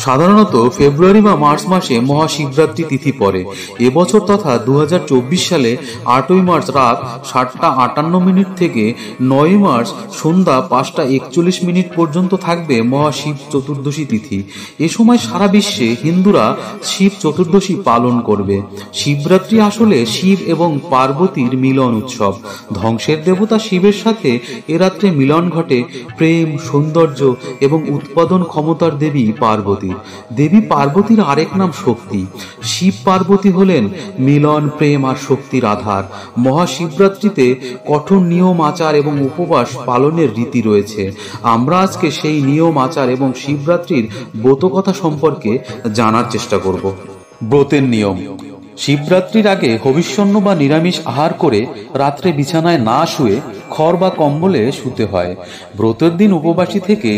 সাধারণত ফেব্রুয়ারি বা মার্চ মাসে মহাশিবরাত্রি তিথি পড়ে। এবছর তথা 2024 সালে 8ই মার্চ রাত 7:58 থেকে 9ই মার্চ সন্ধ্যা 5:41 পর্যন্ত থাকবে মহাশিব চতুর্দশী তিথি। এ সময় সারা বিশ্বে হিন্দুরা শিব চতুর্দশী পালন করবে। শিবরাত্রি আসলে শিব এবং পার্বতীর মিলন উৎসব। ধ্বংসের দেবতা শিবের সাথে এ রাত্রে মিলন ঘটে প্রেম, সৌন্দর্য এবং উৎপাদন ক্ষমতার দেবী পার্বতী। দেবী পার্বতীর আরেক নাম শক্তি। শিব পার্বতী হলেন মিলন, প্রেম আর শক্তির আধার। মহাশিবরাত্রিতে কঠোর নিয়ম আচার এবং উপবাস পালনের রীতি রয়েছে। আমরা আজকে সেই নিয়ম আচার এবং শিবরাত্রির ব্রতকথা সম্পর্কে জানার চেষ্টা করব। ব্রতের নিয়ম। শিবরাত্রির আগে হবিষ্যন্ন বা নিরামিষ আহার করে রাত্রে বিছানায় না শুয়ে খড় বা কম্বলে শুতে হয়। ব্রতের দিন উপবাসী থেকে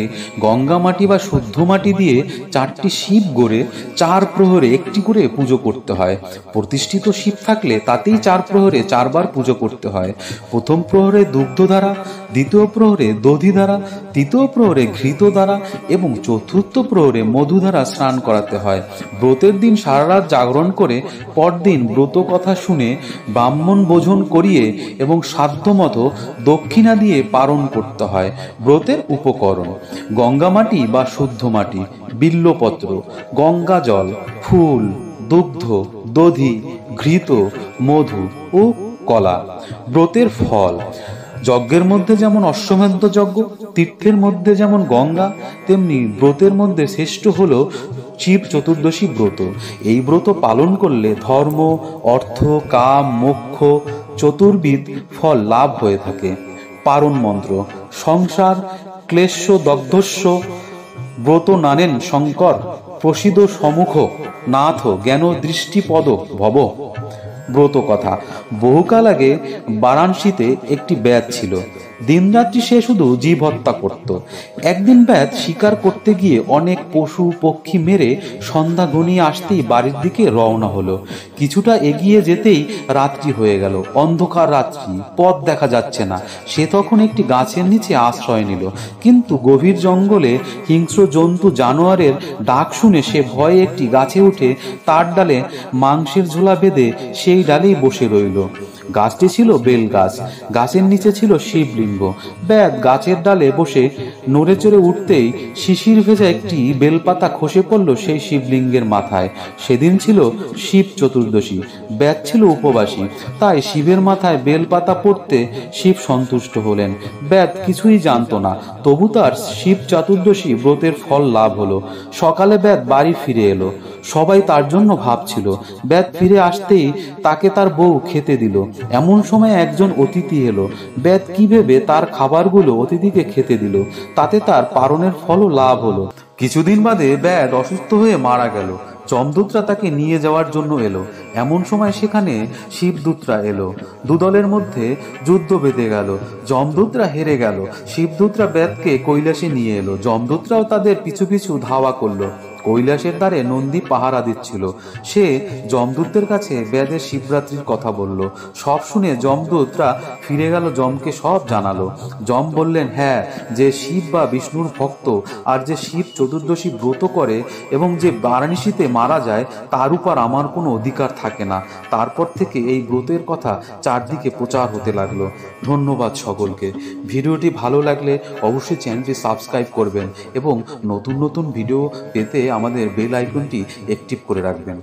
গঙ্গা মাটি বা শুদ্ধ মাটি দিয়ে 4টি শিব গড়ে 4 প্রহরে একটি করে পুজো করতে হয়। প্রতিষ্ঠিত শিব থাকলে তাতেই 4 প্রহরে 4 বার পুজো করতে হয়। প্রথম প্রহরে দুগ্ধ দ্বারা, দ্বিতীয় প্রহরে দধি দ্বারা, তৃতীয় প্রহরে ঘৃত দ্বারা এবং চতুর্থ প্রহরে মধু দ্বারা স্নান করাতে হয়। ব্রতের দিন সারা রাত জাগরণ করে পরদিন ব্রত কথা শুনে ব্রাহ্মণ ভোজন করিয়ে এবং সাধ্যমতো দক্ষিণা দিয়ে পালন করতে হয়। ব্রতের উপকরণ: গঙ্গা মাটি বা শুদ্ধ মাটি, বিল্বপত্র, গঙ্গা জল, ফুল, দুগ্ধ, দধি, ঘৃত, মধু ও কলা। ব্রতের ফল: যজ্ঞের মধ্যে যেমন অশ্বমেধ যজ্ঞ, তীর্থের মধ্যে যেমন গঙ্গা, তেমনি ব্রতের মধ্যে শ্রেষ্ঠ হল শিব চতুর্দশী ব্রত। এই ব্রত পালন করলে ধর্ম, অর্থ, কাম, মোক্ষ চতুর্বিধ ফল লাভ হয়ে থাকে। পারণ মন্ত্র: সংসার ক্লেশ দগ্ধস্য ব্রত নানেন শঙ্কর, প্রসিদ সমুখ নাথ জ্ঞান দৃষ্টিপদ ভব। ব্রত কথা: বহুকাল আগে বারাণসীতে একটি ব্যাধ ছিল। দিনরাত্রি সে শুধু জীব হত্যা করত। একদিন ব্যাধ শিকার করতে গিয়ে অনেক পশু পক্ষী মেরে সন্ধ্যা ঘনিয়ে আসতেই বাড়ির দিকে রওনা হলো। কিছুটা এগিয়ে যেতেই রাত্রি হয়ে গেল। অন্ধকার রাত্রি, পথ দেখা যাচ্ছে না। সে তখন একটি গাছের নিচে আশ্রয় নিল। কিন্তু গভীর জঙ্গলে হিংস্র জন্তু জানোয়ারের ডাক শুনে সে ভয়ে একটি গাছে উঠে তার ডালে মাংসের ঝোলা বেঁধে সেই ডালেই বসে রইল। গাছটি ছিল বেল গাছ। গাছের নিচে ছিল শিবলিঙ্গ। ব্যাধ গাছের ডালে বসে নড়ে চড়ে উঠতেই শিশির ভেজা একটি বেলপাতা খসে পড়ল সেই শিবলিঙ্গের মাথায়। সেদিন ছিল শিব চতুর্দশী। ব্যাধ ছিল উপবাসী, তাই শিবের মাথায় বেলপাতা পড়তে শিব সন্তুষ্ট হলেন। ব্যাধ কিছুই জানত না, তবু তার শিব চতুর্দশী ব্রতের ফল লাভ হলো। সকালে ব্যাধ বাড়ি ফিরে এলো। সবাই তার জন্য ভাবছিল। ব্যাধ ফিরে আসতেই তাকে তার বউ খেতে দিল। এমন সময় একজন অতিথি এলো। ব্যাধ কি ভেবে তার খাবারগুলো অতিথিকে খেতে দিল। তাতে তার পারণের ফলও লাভ হলো। কিছুদিন বাদে ব্যাধ অসুস্থ হয়ে মারা গেল। যমদূতরা তাকে নিয়ে যাওয়ার জন্য এলো। এমন সময় সেখানে শিবদূতরা এলো। দুদলের মধ্যে যুদ্ধ বেঁধে গেল। যমদূতরা হেরে গেল। শিবদূতরা ব্যাধকে কৈলাসে নিয়ে এলো। যমদূতরাও তাদের পিছু পিছু ধাওয়া করলো। কৈলাসের দ্বারে নন্দী পাহারা দিচ্ছিল। সে যমদূতদের কাছে ব্যাধের শিবরাত্রির কথা বলল। সব শুনে যমদূতরা ফিরে গেল, যমকে সব জানালো। যম বললেন, হ্যাঁ, যে শিব বা বিষ্ণুর ভক্ত আর যে শিব চতুর্দশী ব্রত করে এবং যে বারাণসীতে মারা যায় তার উপর আমার কোনো অধিকার থাকে না। তারপর থেকে এই ব্রতের কথা চারদিকে প্রচার হতে লাগলো। ধন্যবাদ সকলকে। ভিডিওটি ভালো লাগলে অবশ্যই চ্যানেলটি সাবস্ক্রাইব করবেন এবং নতুন নতুন ভিডিও পেতে আমাদের বেল আইকনটি অ্যাক্টিভ করে রাখবেন।